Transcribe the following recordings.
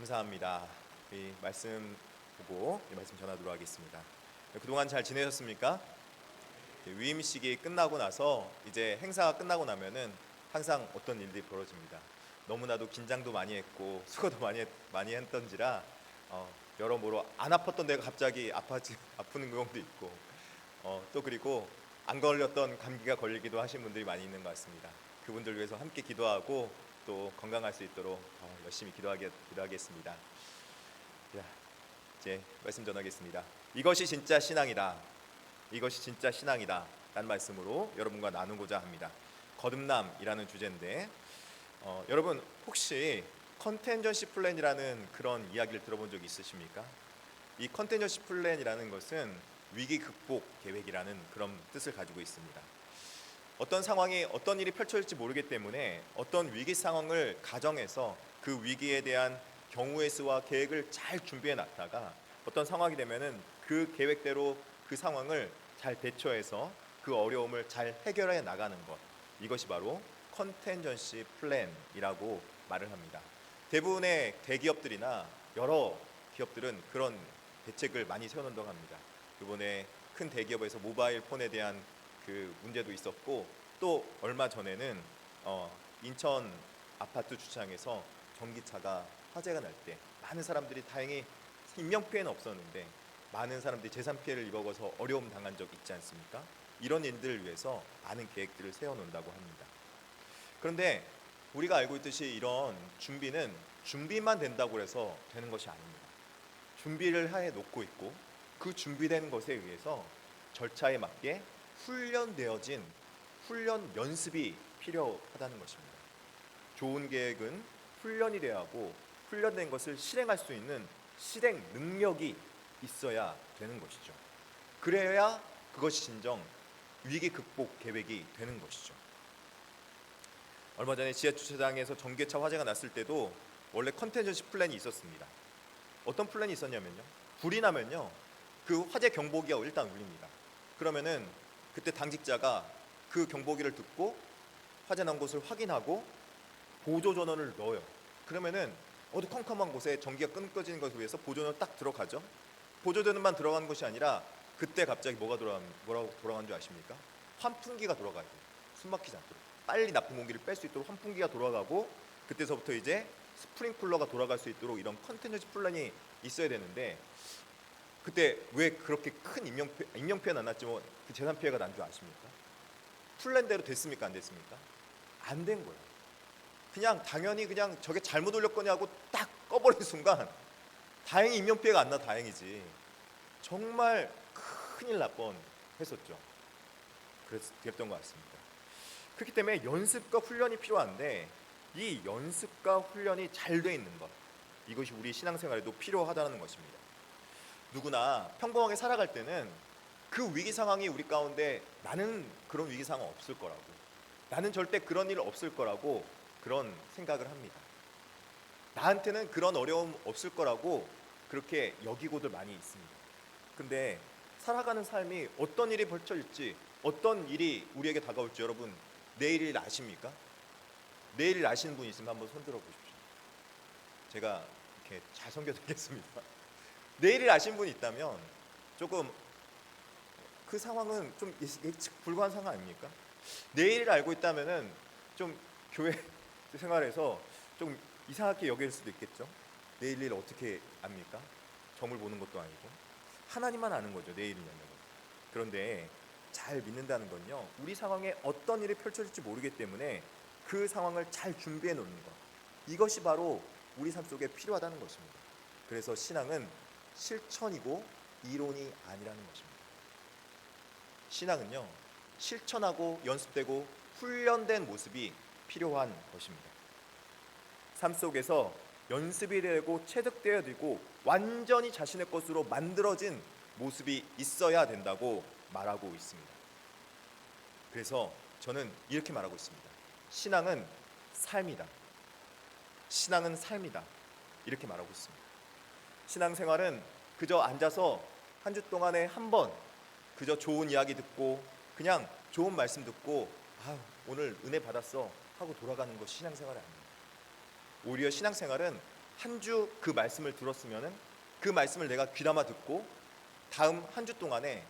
감사합니다. 이 말씀 보고 이 말씀 전하도록 하겠습니다. 그동안 잘 지내셨습니까? 위임식이 끝나고 나서 이제 행사가 끝나고 나면은 항상 어떤 일들이 벌어집니다. 너무나도 긴장도 많이 했고 수고도 많이 했던지라 여러모로 안 아팠던 데가 갑자기 아프는 경우도 있고 또 그리고 안 걸렸던 감기가 걸리기도 하신 분들이 많이 있는 것 같습니다. 그분들 위해서 함께 기도하고 또 건강할 수 있도록 열심히 기도하겠습니다. 자, 이제 말씀 전하겠습니다. 이것이 진짜 신앙이다. 이것이 진짜 신앙이다. 라는 말씀으로 여러분과 나누고자 합니다. 거듭남이라는 주제인데 여러분 혹시 컨텐전시 플랜이라는 그런 이야기를 들어본 적 있으십니까? 이 컨텐전시 플랜이라는 것은 위기 극복 계획이라는 그런 뜻을 가지고 있습니다. 어떤 상황이 어떤 일이 펼쳐질지 모르기 때문에 어떤 위기 상황을 가정해서 그 위기에 대한 경우의 수와 계획을 잘 준비해 놨다가 어떤 상황이 되면은 그 계획대로 그 상황을 잘 대처해서 그 어려움을 잘 해결해 나가는 것, 이것이 바로 컨텐전시 플랜이라고 말을 합니다. 대부분의 대기업들이나 여러 기업들은 그런 대책을 많이 세워놓는다고 합니다. 이번에 큰 대기업에서 모바일 폰에 대한 그 문제도 있었고, 또 얼마 전에는 인천 아파트 주차장에서 전기차가 화재가 날 때 많은 사람들이 다행히 인명 피해는 없었는데 많은 사람들이 재산 피해를 입어서 어려움 당한 적 있지 않습니까? 이런 일들을 위해서 많은 계획들을 세워놓는다고 합니다. 그런데 우리가 알고 있듯이 이런 준비는 준비만 된다고 해서 되는 것이 아닙니다. 준비를 해 놓고 있고 그 준비된 것에 의해서 절차에 맞게 훈련되어진 훈련 연습이 필요하다는 것입니다. 좋은 계획은 훈련이 되어야 하고 훈련된 것을 실행할 수 있는 실행 능력이 있어야 되는 것이죠. 그래야 그것이 진정 위기 극복 계획이 되는 것이죠. 얼마 전에 지하주차장에서 전기차 화재가 났을 때도 원래 컨텐전시 플랜이 있었습니다. 어떤 플랜이 있었냐면요, 불이 나면요 그 화재 경보기가 일단 울립니다. 그러면은 그때 당직자가 그 경보기를 듣고 화재 난 곳을 확인하고 보조 전원을 넣어요. 그러면은 어두컴컴한 곳에 전기가 끊겨지는 것을 위해서 보조 전원 딱 들어가죠. 보조 전원만 들어간 것이 아니라 그때 갑자기 뭐라고 돌아간 줄 아십니까? 환풍기가 돌아가야 돼요. 숨 막히지 않도록 빨리 나쁜 공기를 뺄 수 있도록 환풍기가 돌아가고, 그때서부터 이제 스프링쿨러가 돌아갈 수 있도록 이런 컨텐전시 플랜이 있어야 되는데, 그때 왜 그렇게 큰 인명피해는 안 났지만 그 재산 피해가 난 줄 아십니까? 플랜대로 됐습니까? 안 됐습니까? 안 된 거예요. 그냥 당연히 그냥 저게 잘못 올렸거냐고 딱 꺼버린 순간 다행히 인명피해가 안 나 다행이지 정말 큰일 날 뻔했었죠. 그랬던 것 같습니다. 그렇기 때문에 연습과 훈련이 필요한데 이 연습과 훈련이 잘 돼 있는 것, 이것이 우리 신앙생활에도 필요하다는 것입니다. 누구나 평범하게 살아갈 때는 그 위기 상황이 우리 가운데 나는 그런 위기 상황 없을 거라고, 나는 절대 그런 일 없을 거라고 그런 생각을 합니다. 나한테는 그런 어려움 없을 거라고 그렇게 여기고들 많이 있습니다. 근데 살아가는 삶이 어떤 일이 펼쳐질지, 어떤 일이 우리에게 다가올지 여러분 내일을 아십니까? 내일을 아시는 분 있으면 한번 손들어 보십시오. 제가 이렇게 잘 섬겨드리겠습니다. 내일을 아시는 분이 있다면 조금 그 상황은 좀 예측 불가한 상황 아닙니까? 내일을 알고 있다면은 좀 교회 생활에서 좀 이상하게 여길 수도 있겠죠. 내일 일 어떻게 압니까? 점을 보는 것도 아니고 하나님만 아는 거죠. 내일이냐면. 그런데 잘 믿는다는 건요, 우리 상황에 어떤 일이 펼쳐질지 모르기 때문에 그 상황을 잘 준비해 놓는 것, 이것이 바로 우리 삶 속에 필요하다는 것입니다. 그래서 신앙은 실천이고 이론이 아니라는 것입니다. 신앙은요 실천하고 연습되고 훈련된 모습이 필요한 것입니다. 삶 속에서 연습이 되고 체득되어지고 완전히 자신의 것으로 만들어진 모습이 있어야 된다고 말하고 있습니다. 그래서 저는 이렇게 말하고 있습니다. 신앙은 삶이다. 신앙은 삶이다. 이렇게 말하고 있습니다. 신앙생활은 그저 앉아서 한 주 동안에 한 번 그저 좋은 이야기 듣고 그냥 좋은 말씀 듣고 오늘 은혜 받았어 하고 돌아가는 것이 신앙생활이 아닙니다. 오히려 신앙생활은 한 주 그 말씀을 들었으면은 그 말씀을 내가 귀담아 듣고 다음 한 주 동안에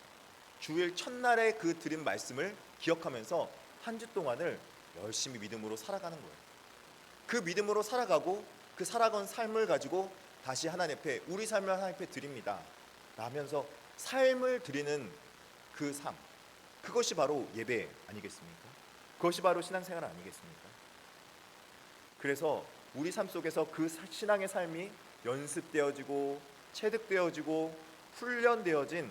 주일 첫날에 그 드린 말씀을 기억하면서 한 주 동안을 열심히 믿음으로 살아가는 거예요. 그 믿음으로 살아가고 그 살아간 삶을 가지고 다시 하나님 앞에 우리 삶을 하나님 앞에 드립니다 라면서 삶을 드리는 그 삶, 그것이 바로 예배 아니겠습니까? 그것이 바로 신앙생활 아니겠습니까? 그래서 우리 삶 속에서 그 신앙의 삶이 연습되어지고 체득되어지고 훈련되어진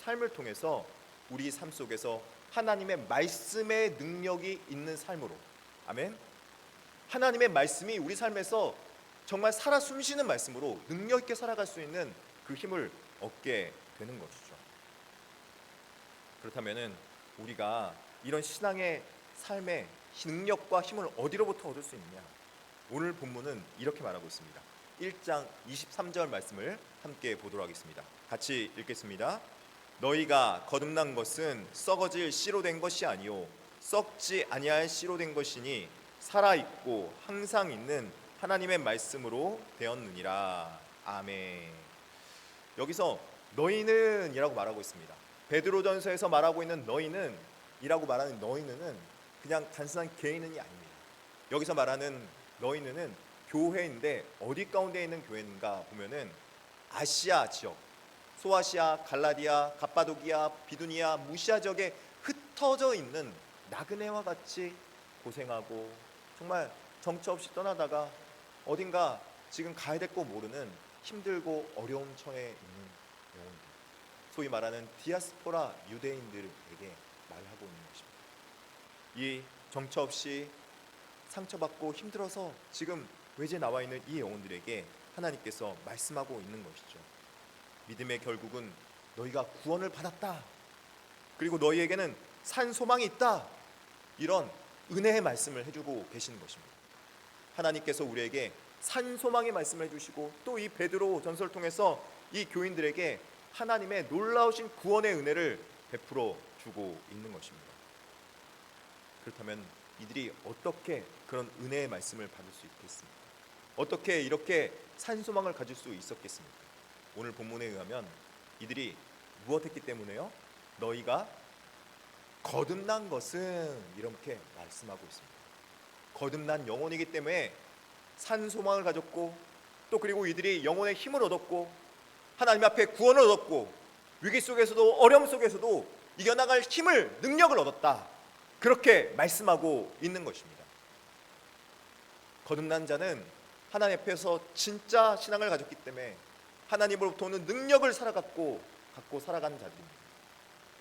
삶을 통해서 우리 삶 속에서 하나님의 말씀의 능력이 있는 삶으로, 아멘, 하나님의 말씀이 우리 삶에서 정말 살아 숨쉬는 말씀으로 능력 있게 살아갈 수 있는 그 힘을 얻게 되는 것이죠. 그렇다면은 우리가 이런 신앙의 삶의 능력과 힘을 어디로부터 얻을 수 있느냐? 오늘 본문은 이렇게 말하고 있습니다. 1장 23절 말씀을 함께 보도록 하겠습니다. 같이 읽겠습니다. 너희가 거듭난 것은 썩어질 씨로 된 것이 아니요 썩지 아니할 씨로 된 것이니 살아있고 항상 있는 하나님의 말씀으로 되었느니라. 아멘. 여기서 너희는 이라고 말하고 있습니다. 베드로전서에서 말하고 있는 너희는 이라고 말하는 너희는 그냥 단순한 개인은이 아닙니다. 여기서 말하는 너희는 교회인데 어디 가운데 있는 교회인가 보면은 아시아 지역, 소아시아, 갈라디아, 갑바도기아, 비두니아, 무시아 지역에 흩어져 있는 나그네와 같이 고생하고 정말 정처 없이 떠나다가 어딘가 지금 가야 될 거 모르는 힘들고 어려운 처에 있는 영혼들, 소위 말하는 디아스포라 유대인들에게 말하고 있는 것입니다. 이 정처 없이 상처받고 힘들어서 지금 외지에 나와 있는 이 영혼들에게 하나님께서 말씀하고 있는 것이죠. 믿음의 결국은 너희가 구원을 받았다, 그리고 너희에게는 산 소망이 있다, 이런 은혜의 말씀을 해주고 계시는 것입니다. 하나님께서 우리에게 산 소망의 말씀을 해주시고 또 이 베드로 전설을 통해서 이 교인들에게 하나님의 놀라우신 구원의 은혜를 베풀어 주고 있는 것입니다. 그렇다면 이들이 어떻게 그런 은혜의 말씀을 받을 수 있겠습니까? 어떻게 이렇게 산 소망을 가질 수 있었겠습니까? 오늘 본문에 의하면 이들이 무엇했기 때문에요? 너희가 거듭난 것은 이렇게 말씀하고 있습니다. 거듭난 영혼이기 때문에 산 소망을 가졌고 또 그리고 이들이 영혼의 힘을 얻었고 하나님 앞에 구원을 얻었고 위기 속에서도 어려움 속에서도 이겨나갈 힘을, 능력을 얻었다, 그렇게 말씀하고 있는 것입니다. 거듭난 자는 하나님 앞에서 진짜 신앙을 가졌기 때문에 하나님으로부터 오는 능력을 갖고 살아가는 자들입니다.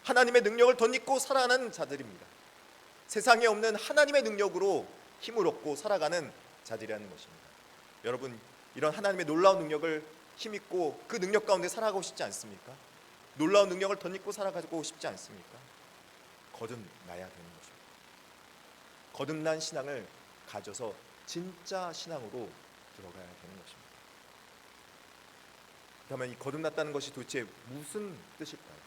하나님의 능력을 덧입고 살아가는 자들입니다. 세상에 없는 하나님의 능력으로 힘을 얻고 살아가는 자들이라는 것입니다. 여러분, 이런 하나님의 놀라운 능력을 힘입고 그 능력 가운데 살아가고 싶지 않습니까? 놀라운 능력을 덧입고 살아가고 싶지 않습니까? 거듭나야 되는 것입니다. 거듭난 신앙을 가져서 진짜 신앙으로 들어가야 되는 것입니다. 그러면 이 거듭났다는 것이 도대체 무슨 뜻일까요?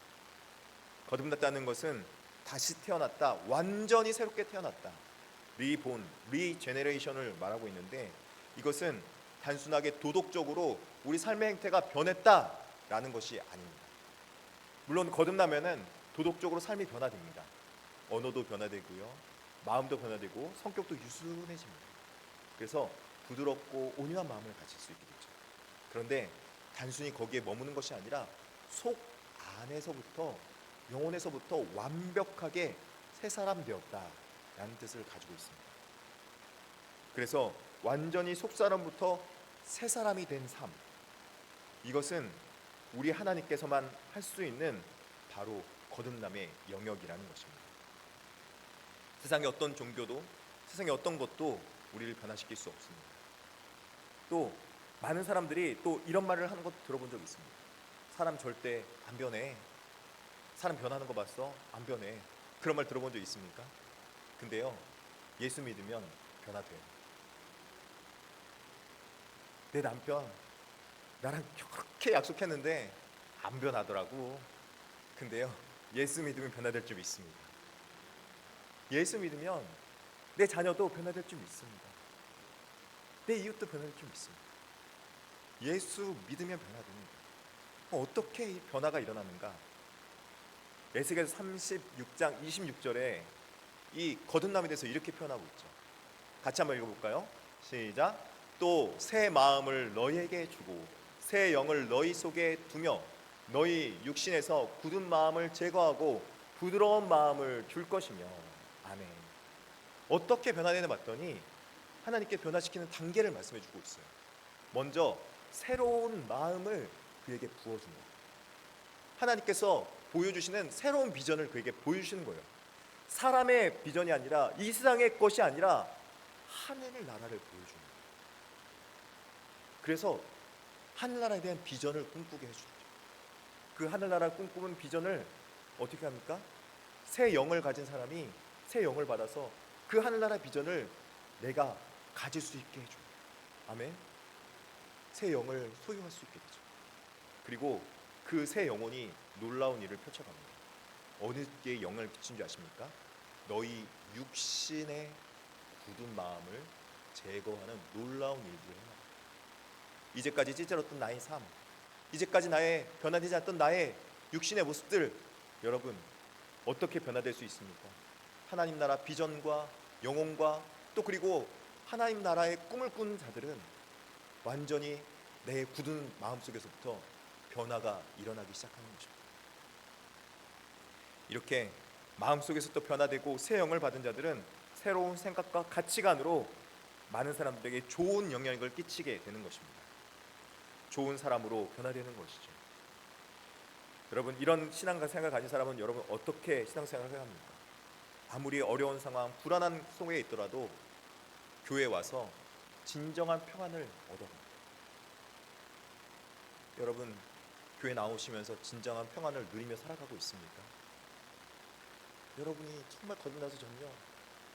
거듭났다는 것은 다시 태어났다, 완전히 새롭게 태어났다, 리본, 리제네레이션을 말하고 있는데 이것은 단순하게 도덕적으로 우리 삶의 행태가 변했다라는 것이 아닙니다. 물론 거듭나면은 도덕적으로 삶이 변화됩니다. 언어도 변화되고요, 마음도 변화되고 성격도 유순해집니다. 그래서 부드럽고 온유한 마음을 가질 수 있게 되죠. 그런데 단순히 거기에 머무는 것이 아니라 속 안에서부터, 영혼에서부터 완벽하게 새 사람 되었다라는 뜻을 가지고 있습니다. 그래서 완전히 속 사람부터 새 사람이 된 삶, 이것은 우리 하나님께서만 할 수 있는 바로 거듭남의 영역이라는 것입니다. 세상의 어떤 종교도, 세상의 어떤 것도 우리를 변화시킬 수 없습니다. 또 많은 사람들이 또 이런 말을 하는 것 들어본 적 있습니다. 사람 절대 안 변해. 사람 변하는 거 봤어? 안 변해. 그런 말 들어본 적 있습니까? 근데요, 예수 믿으면 변화돼요. 내 남편 나랑 그렇게 약속했는데 안 변하더라고. 근데요, 예수 믿으면 변화될 줄 믿습니다. 예수 믿으면 내 자녀도 변화될 줄 믿습니다. 내 이웃도 변화될 줄 믿습니다. 예수 믿으면 변화됩니다. 어떻게 이 변화가 일어나는가? 에스겔서 36장 26절에 이 거듭남에 대해서 이렇게 표현하고 있죠. 같이 한번 읽어볼까요? 시작. 또 새 마음을 너희에게 주고 새 영을 너희 속에 두며 너희 육신에서 굳은 마음을 제거하고 부드러운 마음을 줄 것이며. 아멘. 어떻게 변화되는 봤더니 하나님께 변화시키는 단계를 말씀해 주고 있어요. 먼저 새로운 마음을 그에게 부어줍니다. 하나님께서 보여주시는 새로운 비전을 그에게 보여주시는 거예요. 사람의 비전이 아니라 이 세상의 것이 아니라 하늘의 나라를 보여주는 거예요. 그래서 하늘나라에 대한 비전을 꿈꾸게 해주죠. 그 하늘나라 꿈꾸는 비전을 어떻게 합니까? 새 영을 가진 사람이 새 영을 받아서 그 하늘나라 비전을 내가 가질 수 있게 해줘요. 아멘. 새 영을 소유할 수 있게 되죠. 그리고 그 새 영혼이 놀라운 일을 펼쳐갑니다. 어느 게 영을 비친 줄 아십니까? 너희 육신의 굳은 마음을 제거하는 놀라운 일들을 해요. 이제까지 찌질었던 나의 삶, 이제까지 나의 변화되지 않던 나의 육신의 모습들, 여러분 어떻게 변화될 수 있습니까? 하나님 나라 비전과 영혼과 또 그리고 하나님 나라의 꿈을 꾸는 자들은 완전히 내 굳은 마음속에서부터 변화가 일어나기 시작하는 것입니다. 이렇게 마음속에서 또 변화되고 새 영을 받은 자들은 새로운 생각과 가치관으로 많은 사람들에게 좋은 영향력을 끼치게 되는 것입니다. 좋은 사람으로 변화되는 것이죠. 여러분 이런 신앙생활을 가진 사람은 여러분 어떻게 신앙생활을 해야 합니까? 아무리 어려운 상황, 불안한 속에 있더라도 교회에 와서 진정한 평안을 얻어갑니다. 여러분 교회 나오시면서 진정한 평안을 누리며 살아가고 있습니까? 여러분이 정말 거듭나서 전요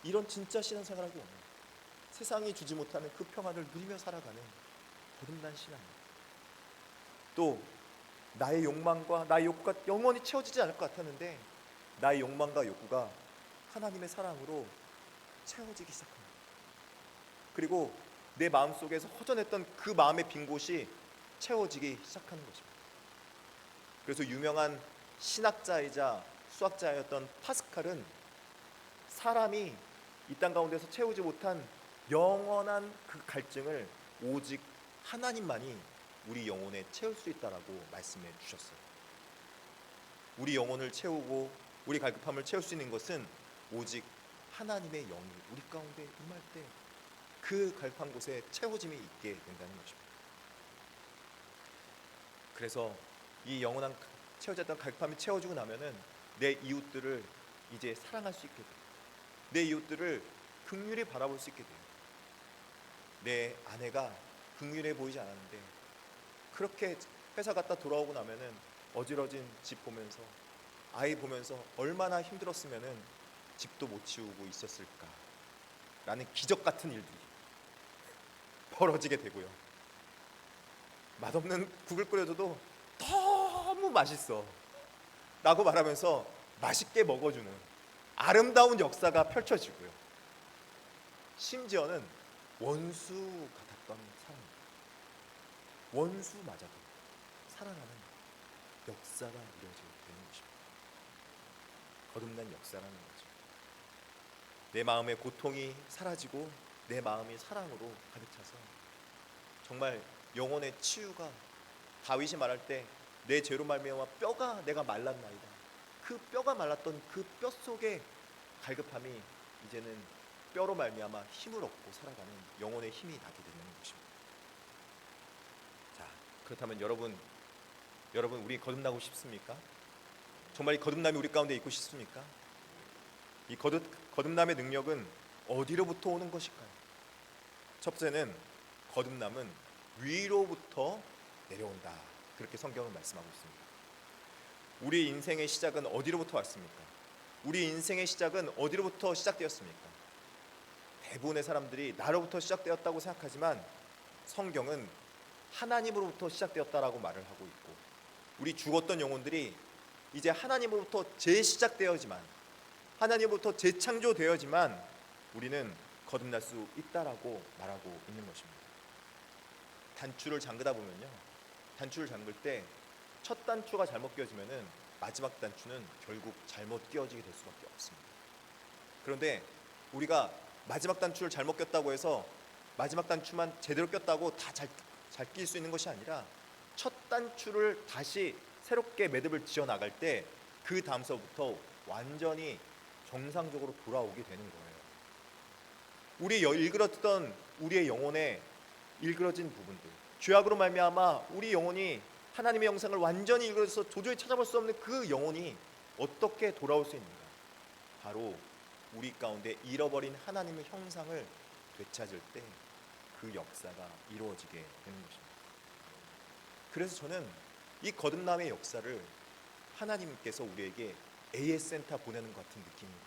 이런 진짜 신앙생활하기 원해요. 세상이 주지 못하는 그 평안을 누리며 살아가는 거듭난 신앙입니다. 또 나의 욕망과 나의 욕구가 영원히 채워지지 않을 것 같았는데 나의 욕망과 욕구가 하나님의 사랑으로 채워지기 시작합니다. 그리고 내 마음속에서 허전했던 그 마음의 빈 곳이 채워지기 시작하는 것입니다. 그래서 유명한 신학자이자 수학자였던 파스칼은 사람이 이 땅 가운데서 채우지 못한 영원한 그 갈증을 오직 하나님만이 우리 영혼에 채울 수 있다라고 말씀해 주셨어요. 우리 영혼을 채우고 우리 갈급함을 채울 수 있는 것은 오직 하나님의 영이 우리 가운데 임할 때 그 갈급한 곳에 채워짐이 있게 된다는 것입니다. 그래서 이 영원한 채워졌던 갈급함이 채워지고 나면은 내 이웃들을 이제 사랑할 수 있게 돼요. 내 이웃들을 긍휼히 바라볼 수 있게 돼요. 내 아내가 긍휼해 보이지 않았는데 그렇게 회사 갔다 돌아오고 나면은 어지러진 집 보면서 아이 보면서 얼마나 힘들었으면은 집도 못 치우고 있었을까 라는 기적 같은 일들이 벌어지게 되고요. 맛없는 국을 끓여줘도 너무 맛있어 라고 말하면서 맛있게 먹어주는 아름다운 역사가 펼쳐지고요. 심지어는 원수 같았던 사람입니다. 원수마저도 사랑하는 역사가 이루어지게 되는 것입니다. 거듭난 역사라는 거죠. 내 마음의 고통이 사라지고 내 마음이 사랑으로 가득 차서 정말 영혼의 치유가, 다윗이 말할 때 내 죄로 말미암아 뼈가 내가 말랐나이다. 그 뼈가 말랐던 그 뼈 속에 갈급함이 이제는 뼈로 말미암아 힘을 얻고 살아가는 영혼의 힘이 나게 되는 것입니다. 자, 그렇다면 여러분 우리 거듭나고 싶습니까? 정말 이 거듭남이 우리 가운데 있고 싶습니까? 이 거듭남의 능력은 어디로부터 오는 것일까요? 첫 번째는 거듭남은 위로부터 내려온다. 그렇게 성경은 말씀하고 있습니다. 우리 인생의 시작은 어디로부터 왔습니까? 우리 인생의 시작은 어디로부터 시작되었습니까? 대부분의 사람들이 나로부터 시작되었다고 생각하지만 성경은 하나님으로부터 시작되었다라고 말을 하고 있고 우리 죽었던 영혼들이 이제 하나님으로부터 재시작되어지만 하나님으로부터 재창조되어지만 우리는 거듭날 수 있다라고 말하고 있는 것입니다. 단추를 잠그다 보면요, 단추를 잠글 때 첫 단추가 잘못 끼워지면은 마지막 단추는 결국 잘못 끼워지게 될 수밖에 없습니다. 그런데 우리가 마지막 단추를 잘못 꼈다고 해서 마지막 단추만 제대로 꼈다고 다 잘 낄 수 있는 것이 아니라 첫 단추를 다시 새롭게 매듭을 지어 나갈 때 그 다음서부터 완전히 정상적으로 돌아오게 되는 거예요. 우리 일그러뜨던 우리의 영혼에 일그러진 부분들, 죄악으로 말미암아 우리 영혼이 하나님의 영상을 완전히 일그러져서 도저히 찾아볼 수 없는 그 영혼이 어떻게 돌아올 수 있는가? 바로 우리 가운데 잃어버린 하나님의 형상을 되찾을 때 그 역사가 이루어지게 되는 것입니다. 그래서 저는 이 거듭남의 역사를 하나님께서 우리에게 AS 센터 보내는 것 같은 느낌입니다.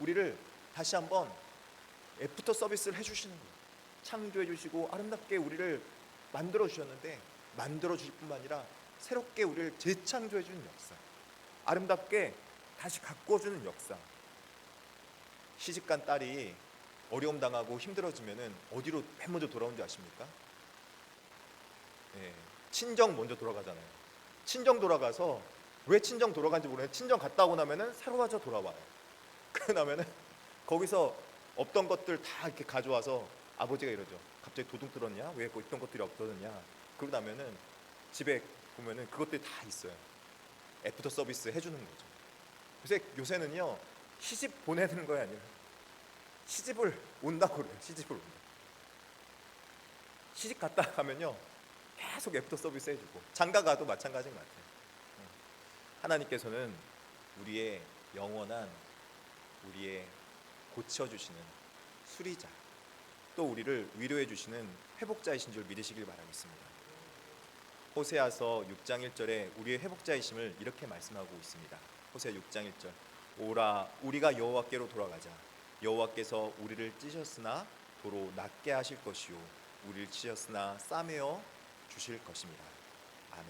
우리를 다시 한번 애프터 서비스를 해주시는 거예요. 창조해 주시고 아름답게 우리를 만들어 주셨는데, 만들어 주실 뿐만 아니라 새롭게 우리를 재창조해 주는 역사, 아름답게 다시 가꾸어 주는 역사. 시집간 딸이 어려움 당하고 힘들어지면은 어디로 맨 먼저 돌아오는지 아십니까? 예, 친정 먼저 돌아가잖아요. 친정 돌아가서, 왜 친정 돌아간지 모르겠는데 친정 갔다 오고 나면은 새로워져 돌아와요. 그러고 나면은 거기서 없던 것들 다 이렇게 가져와서 아버지가 이러죠. 갑자기 도둑 들었냐? 왜 있던 것들이 없어졌냐? 그러고 나면은 집에 보면은 그것들이 다 있어요. 애프터 서비스 해주는 거죠. 그래서 요새는요, 시집 보내는 거야 아니라 시집을 온다고 그래요. 시집을 온다. 시집 갔다 가면요, 계속 애프터 서비스 해주고, 장가 가도 마찬가지인 것 같아요. 하나님께서는 우리의 영원한, 우리의 고쳐주시는 수리자, 또 우리를 위로해 주시는 회복자이신 줄 믿으시길 바라겠습니다. 호세아서 6장 1절에 우리의 회복자이심을 이렇게 말씀하고 있습니다. 호세아 6장 1절, 오라 우리가 여호와께로 돌아가자. 여호와께서 우리를 찢으셨으나 도로 낫게 하실 것이요 우리를 찢으셨으나 싸매어 주실 것입니다. 아멘.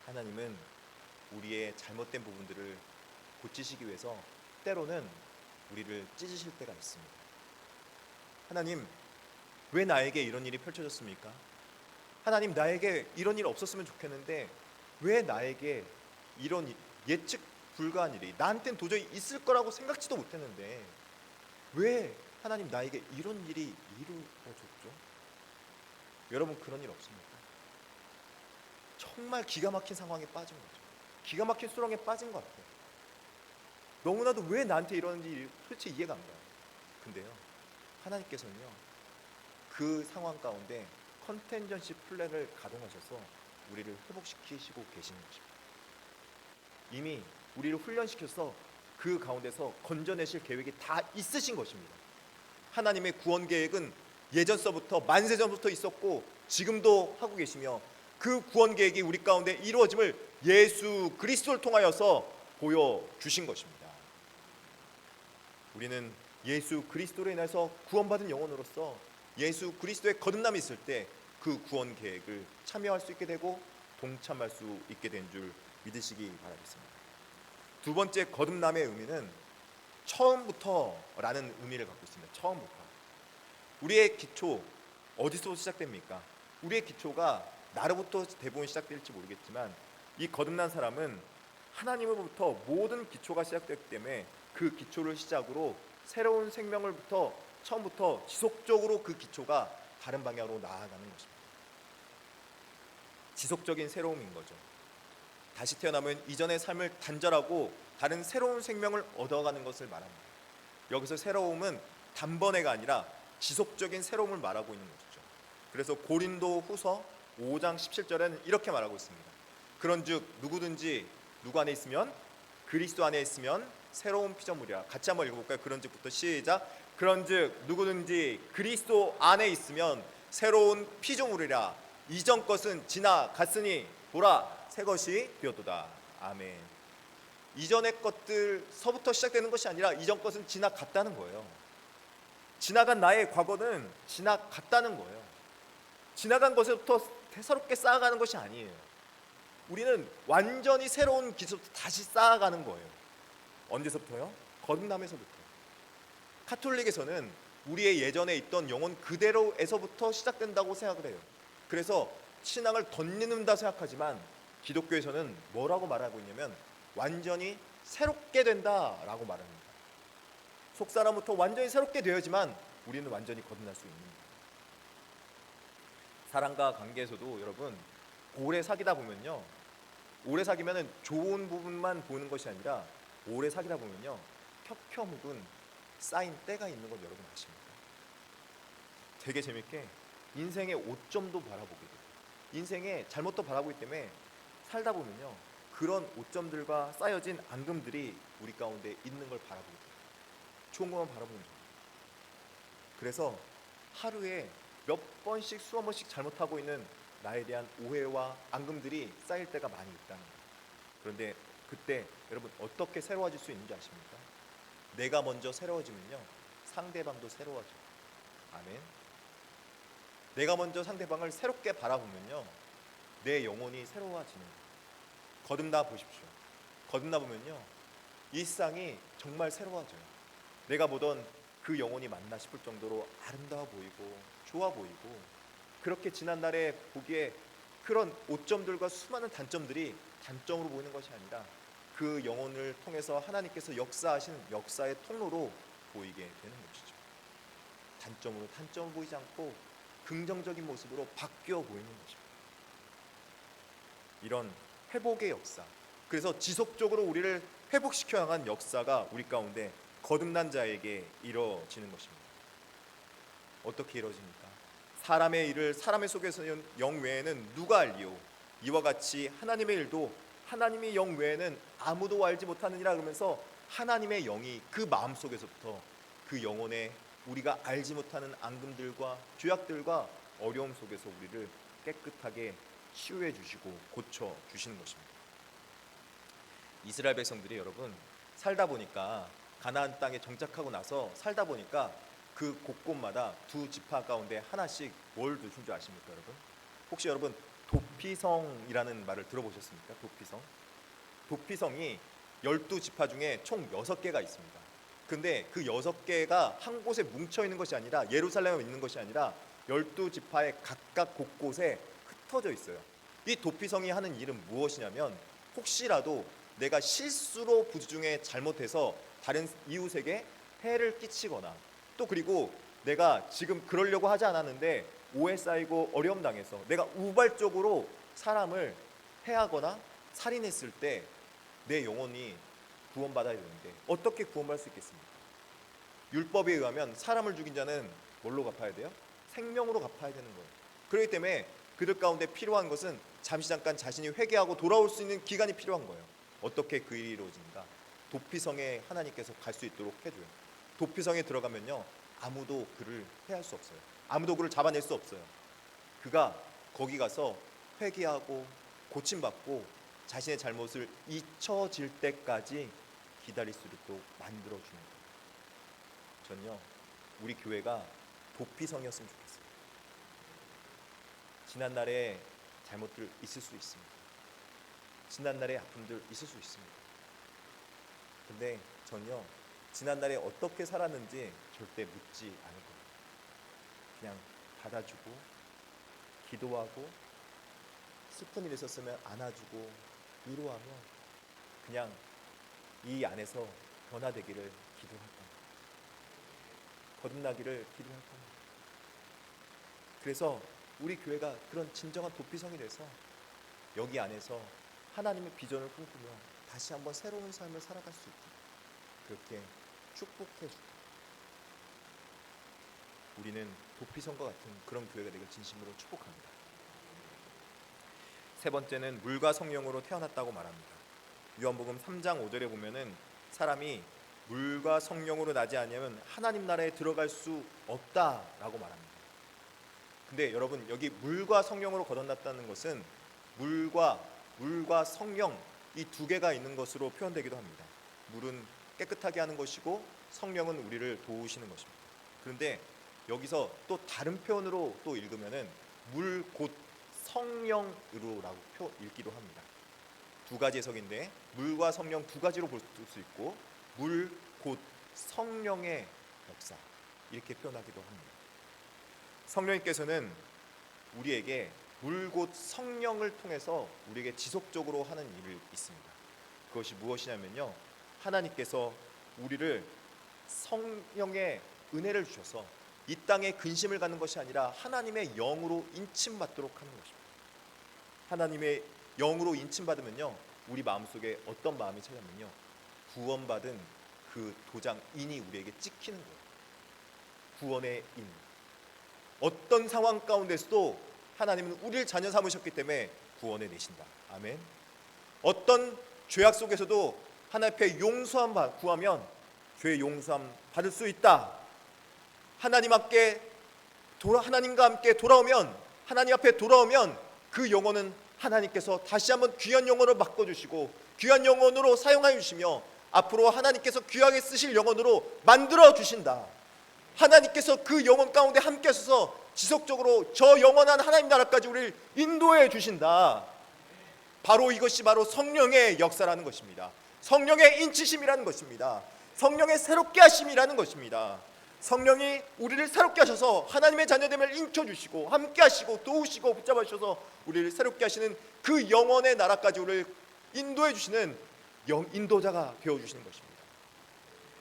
하나님은 우리의 잘못된 부분들을 고치시기 위해서 때로는 우리를 찢으실 때가 있습니다. 하나님, 왜 나에게 이런 일이 펼쳐졌습니까? 하나님, 나에게 이런 일 없었으면 좋겠는데 왜 나에게 이런 예측 불가한 일이, 나한텐 도저히 있을 거라고 생각지도 못했는데 왜 하나님 나에게 이런 일이 이루어졌죠? 여러분, 그런 일 없습니까? 정말 기가 막힌 상황에 빠진 거죠. 기가 막힌 수렁에 빠진 것 같아요. 너무나도 왜 나한테 이러는지 솔직히 이해가 안 가요. 근데요, 하나님께서는요, 그 상황 가운데 컨텐전시 플랜을 가동하셔서 우리를 회복시키시고 계시는 것입니다. 이미 우리를 훈련시켜서 그 가운데서 건져내실 계획이 다 있으신 것입니다. 하나님의 구원 계획은 예전서부터, 만세전부터 있었고 지금도 하고 계시며, 그 구원 계획이 우리 가운데 이루어짐을 예수 그리스도를 통하여서 보여주신 것입니다. 우리는 예수 그리스도로 인해서 구원받은 영혼으로서 예수 그리스도의 거듭남이 있을 때 그 구원 계획을 참여할 수 있게 되고 동참할 수 있게 된 줄 믿으시기 바라겠습니다. 두 번째 거듭남의 의미는 처음부터라는 의미를 갖고 있습니다. 처음부터. 우리의 기초 어디서 시작됩니까? 우리의 기초가 나로부터 대부분 시작될지 모르겠지만, 이 거듭난 사람은 하나님으로부터 모든 기초가 시작됐기 때문에 그 기초를 시작으로 새로운 생명을부터 처음부터 지속적으로 그 기초가 다른 방향으로 나아가는 것입니다. 지속적인 새로움인 거죠. 다시 태어나면 이전의 삶을 단절하고 다른 새로운 생명을 얻어가는 것을 말합니다. 여기서 새로움은 단번에가 아니라 지속적인 새로움을 말하고 있는 것이죠. 그래서 고린도 후서 5장 17절에는 이렇게 말하고 있습니다. 그런즉 누구든지 누구 안에 있으면, 그리스도 안에 있으면 새로운 피조물이라. 같이 한번 읽어볼까요? 그런즉부터 시작. 그런즉 누구든지 그리스도 안에 있으면 새로운 피조물이라. 이전 것은 지나갔으니 보라 새 것이 되었도다. 아멘. 이전의 것들서부터 시작되는 것이 아니라 이전 것은 지나갔다는 거예요. 지나간 나의 과거는 지나갔다는 거예요. 지나간 것부터 새롭게 쌓아가는 것이 아니에요. 우리는 완전히 새로운 기초부터 다시 쌓아가는 거예요. 언제서부터요? 거듭남에서부터. 카톨릭에서는 우리의 예전에 있던 영혼 그대로에서부터 시작된다고 생각을 해요. 그래서 신앙을 덧입는다 생각하지만 기독교에서는 뭐라고 말하고 있냐면 완전히 새롭게 된다라고 말합니다. 속사람부터 완전히 새롭게 되어야지만 우리는 완전히 거듭날 수 있는 거예요. 사랑과 관계에서도 여러분 오래 사귀다 보면요, 오래 사귀면은 좋은 부분만 보는 것이 아니라 오래 사귀다 보면요 켜켜묵은 쌓인 때가 있는 건 여러분 아십니까? 되게 재밌게 인생의 오점도 바라보게 돼요. 인생의 잘못도 바라보기 때문에 살다 보면요 그런 오점들과 쌓여진 앙금들이 우리 가운데 있는 걸 바라보게 돼요. 좋은 것만 바라보는 거예요. 그래서 하루에 몇 번씩 수십 번씩 잘못하고 있는 나에 대한 오해와 앙금들이 쌓일 때가 많이 있다는 거예요. 그런데 그때 여러분 어떻게 새로워질 수 있는지 아십니까? 내가 먼저 새로워지면요 상대방도 새로워져요. 아멘. 내가 먼저 상대방을 새롭게 바라보면요 내 영혼이 새로워지는 거예요. 거듭나 보십시오. 거듭나 보면요 일상이 정말 새로워져요. 내가 보던 그 영혼이 맞나 싶을 정도로 아름다워 보이고 좋아 보이고, 그렇게 지난날에 보기에 그런 오점들과 수많은 단점들이 단점으로 보이는 것이 아니라 그 영혼을 통해서 하나님께서 역사하시는 역사의 통로로 보이게 되는 것이죠. 단점으로 단점을 보이지 않고 긍정적인 모습으로 바뀌어 보이는 것입니다. 이런 회복의 역사, 그래서 지속적으로 우리를 회복시켜 나간 역사가 우리 가운데 거듭난 자에게 이루어지는 것입니다. 어떻게 이루어집니까? 사람의 일을 사람의 속에서 영 외에는 누가 알리오? 이와 같이 하나님의 일도 하나님의 영 외에는 아무도 알지 못하느니라. 그러면서 하나님의 영이 그 마음속에서부터 그 영혼에 우리가 알지 못하는 앙금들과 죄악들과 어려움 속에서 우리를 깨끗하게 치유해 주시고 고쳐 주시는 것입니다. 이스라엘 백성들이 여러분 살다 보니까 가나안 땅에 정착하고 나서 살다 보니까 그 곳곳마다 두 지파 가운데 하나씩 뭘 두신 줄 아십니까, 여러분? 혹시 여러분 도피성이라는 말을 들어보셨습니까? 도피성. 도피성이 12지파 중에 총 6개가 있습니다. 근데 그 6개가 한 곳에 뭉쳐 있는 것이 아니라 예루살렘에 있는 것이 아니라 12지파의 각각 곳곳에 흩어져 있어요. 이 도피성이 하는 일은 무엇이냐면 혹시라도 내가 실수로 부주중에 잘못해서 다른 이웃에게 해를 끼치거나 또 그리고 내가 지금 그러려고 하지 않았는데 오해 쌓이고 어려움 당해서 내가 우발적으로 사람을 해하거나 살인했을 때 내 영혼이 구원받아야 되는데 어떻게 구원받을 수 있겠습니까? 율법에 의하면 사람을 죽인 자는 뭘로 갚아야 돼요? 생명으로 갚아야 되는 거예요. 그렇기 때문에 그들 가운데 필요한 것은 잠시 잠깐 자신이 회개하고 돌아올 수 있는 기간이 필요한 거예요. 어떻게 그 일이 이루어진가? 도피성에 하나님께서 갈 수 있도록 해줘요. 도피성에 들어가면요 아무도 그를 해할 수 없어요. 아무도 그를 잡아낼 수 없어요. 그가 거기 가서 회개하고 고침받고 자신의 잘못을 잊혀질 때까지 기다릴 수 있도록 만들어주는 거예요. 전요 우리 교회가 도피성이었으면 좋겠어요. 지난날의 잘못들 있을 수 있습니다. 지난날의 아픔들 있을 수 있습니다. 근데 전요 지난날에 어떻게 살았는지 절대 묻지 않을 거예요. 그냥 받아주고 기도하고 슬픈 일 있었으면 안아주고 위로하며 그냥 이 안에서 변화되기를 기도할 겁니다. 거듭나기를 기도할 겁니다. 그래서 우리 교회가 그런 진정한 도피성이 돼서 여기 안에서 하나님의 비전을 꿈꾸며 다시 한번 새로운 삶을 살아갈 수 있게 그렇게 축복해 주고 우리는 도피성과 같은 그런 교회가 되길 진심으로 축복합니다. 세 번째는 물과 성령으로 태어났다고 말합니다. 요한복음 3장 5절에 보면은 사람이 물과 성령으로 나지 않으면 하나님 나라에 들어갈 수 없다라고 말합니다. 근데 여러분 여기 물과 성령으로 거듭났다는 것은 물과 성령 이 두 개가 있는 것으로 표현되기도 합니다. 물은 깨끗하게 하는 것이고 성령은 우리를 도우시는 것입니다. 그런데 여기서 또 다른 표현으로 또 읽으면은 물 곧 성령으로라고 읽기도 합니다. 두 가지 해석인데 물과 성령 두 가지로 볼 수 있고 물 곧 성령의 역사, 이렇게 표현하기도 합니다. 성령님께서는 우리에게 물 곧 성령을 통해서 우리에게 지속적으로 하는 일이 있습니다. 그것이 무엇이냐면요, 하나님께서 우리를 성령의 은혜를 주셔서 이 땅에 근심을 갖는 것이 아니라 하나님의 영으로 인침받도록 하는 것입니다. 하나님의 영으로 인침받으면요, 우리 마음속에 어떤 마음이 찾아면요, 구원받은 그 도장인이 우리에게 찍히는 거예요. 구원의 인. 어떤 상황 가운데서도 하나님은 우리를 자녀 삼으셨기 때문에 구원해 내신다. 아멘. 어떤 죄악 속에서도 하나님 앞에 용서함 구하면 죄의 용서함 받을 수 있다. 하나님과 함께 돌아오면, 하나님 앞에 돌아오면 그 영혼은 하나님께서 다시 한번 귀한 영혼으로 바꿔주시고 귀한 영혼으로 사용하여 주시며 앞으로 하나님께서 귀하게 쓰실 영혼으로 만들어 주신다. 하나님께서 그 영혼 가운데 함께 하셔서 지속적으로 저 영원한 하나님 나라까지 우리를 인도해 주신다. 바로 이것이 바로 성령의 역사라는 것입니다. 성령의 인치심이라는 것입니다. 성령의 새롭게 하심이라는 것입니다. 성령이 우리를 새롭게 하셔서 하나님의 자녀됨을 인쳐주시고 함께 하시고 도우시고 붙잡아 주셔서 우리를 새롭게 하시는 그 영원의 나라까지 우리를 인도해 주시는 인도자가 되어주시는 것입니다.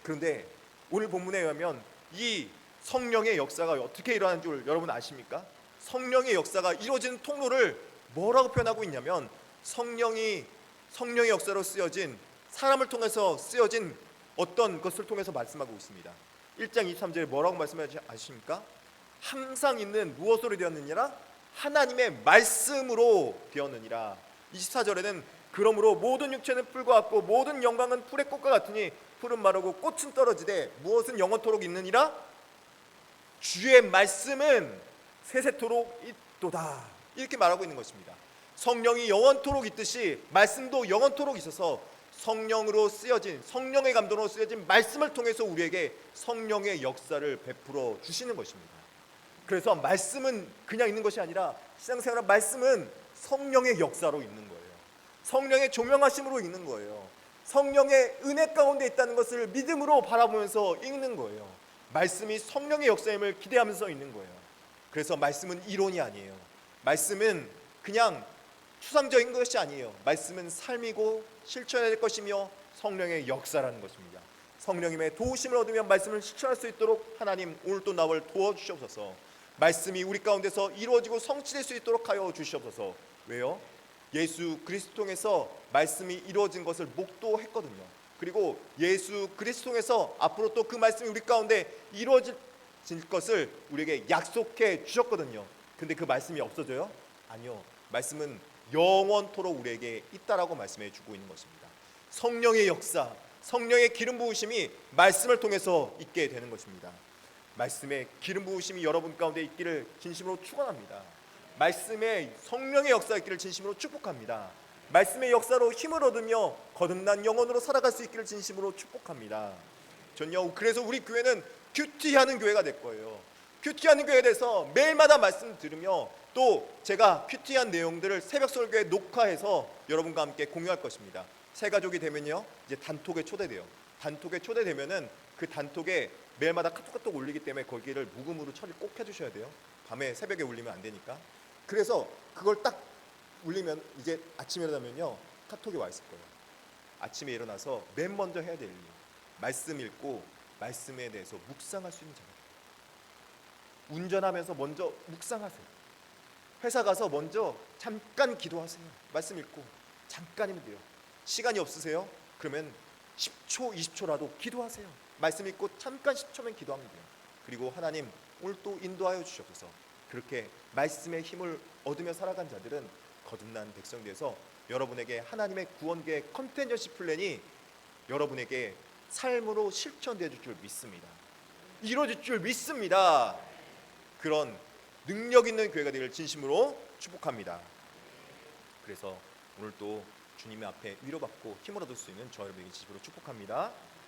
그런데 오늘 본문에 의하면 이 성령의 역사가 어떻게 일어나는 줄 여러분 아십니까? 성령의 역사가 이루어지는 통로를 뭐라고 표현하고 있냐면, 성령의 역사로 쓰여진, 사람을 통해서 쓰여진 어떤 것을 통해서 말씀하고 있습니다. 1장 23절에 뭐라고 말씀하지 아십니까? 항상 있는 무엇으로 되었느니라? 하나님의 말씀으로 되었느니라. 24절에는 그러므로 모든 육체는 풀과 같고 모든 영광은 풀의 꽃과 같으니 풀은 마르고 꽃은 떨어지되 무엇은 영원토록 있느니라? 주의 말씀은 세세토록 있도다. 이렇게 말하고 있는 것입니다. 성령이 영원토록 있듯이 말씀도 영원토록 있어서 성령으로 쓰여진, 성령의 감동으로 쓰여진 말씀을 통해서 우리에게 성령의 역사를 베풀어 주시는 것입니다. 그래서 말씀은 그냥 있는 것이 아니라 신앙생활의 말씀은 성령의 역사로 있는 거예요. 성령의 조명하심으로 있는 거예요. 성령의 은혜 가운데 있다는 것을 믿음으로 바라보면서 읽는 거예요. 말씀이 성령의 역사임을 기대하면서 있는 거예요. 그래서 말씀은 이론이 아니에요. 말씀은 그냥 추상적인 것이 아니에요. 말씀은 삶이고 실천해야 될 것이며 성령의 역사라는 것입니다. 성령님의 도우심을 얻으며 말씀을 실천할 수 있도록 하나님 오늘도 나를 도와주시옵소서. 말씀이 우리 가운데서 이루어지고 성취될 수 있도록 하여 주시옵소서. 왜요? 예수 그리스도 통해서 말씀이 이루어진 것을 목도했거든요. 그리고 예수 그리스도 통해서 앞으로 또 그 말씀이 우리 가운데 이루어질 것을 우리에게 약속해 주셨거든요. 근데 그 말씀이 없어져요? 아니요. 말씀은 영원토록 우리에게 있다라고 말씀해 주고 있는 것입니다. 성령의 역사, 성령의 기름 부으심이 말씀을 통해서 있게 되는 것입니다. 말씀의 기름 부으심이 여러분 가운데 있기를 진심으로 축원합니다. 말씀의 성령의 역사가 있기를 진심으로 축복합니다. 말씀의 역사로 힘을 얻으며 거듭난 영혼으로 살아갈 수 있기를 진심으로 축복합니다. 전요, 그래서 우리 교회는 큐티하는 교회가 될 거예요. 큐티하는 교회에 대해서 매일마다 말씀 들으며 또 제가 큐티한 내용들을 새벽 설교에 녹화해서 여러분과 함께 공유할 것입니다. 새 가족이 되면요, 이제 단톡에 초대돼요. 단톡에 초대되면은 그 단톡에 매일마다 카톡 올리기 때문에 거기를 묵음으로 처리 꼭 해주셔야 돼요. 밤에 새벽에 올리면 안 되니까. 그래서 그걸 딱 올리면 이제 아침에 일어나면요, 카톡이 와 있을 거예요. 아침에 일어나서 맨 먼저 해야 될 일, 말씀 읽고 말씀에 대해서 묵상할 수 있는 자가. 운전하면서 먼저 묵상하세요. 회사 가서 먼저 잠깐 기도하세요. 말씀 읽고 잠깐이면 돼요. 시간이 없으세요? 그러면 10초, 20초라도 기도하세요. 말씀 읽고 잠깐 10초면 기도하면 돼요. 그리고 하나님 오늘 또 인도하여 주셔서 그렇게 말씀의 힘을 얻으며 살아간 자들은 거듭난 백성 되어서 여러분에게 하나님의 구원계의 컨텐전시 플랜이 여러분에게 삶으로 실천되어 줄 믿습니다. 이루어질 줄 믿습니다. 그런 능력 있는 교회가 되기를 진심으로 축복합니다. 그래서 오늘 또 주님의 앞에 위로받고 힘을 얻을 수 있는 저 여러분에게 진심으로 축복합니다.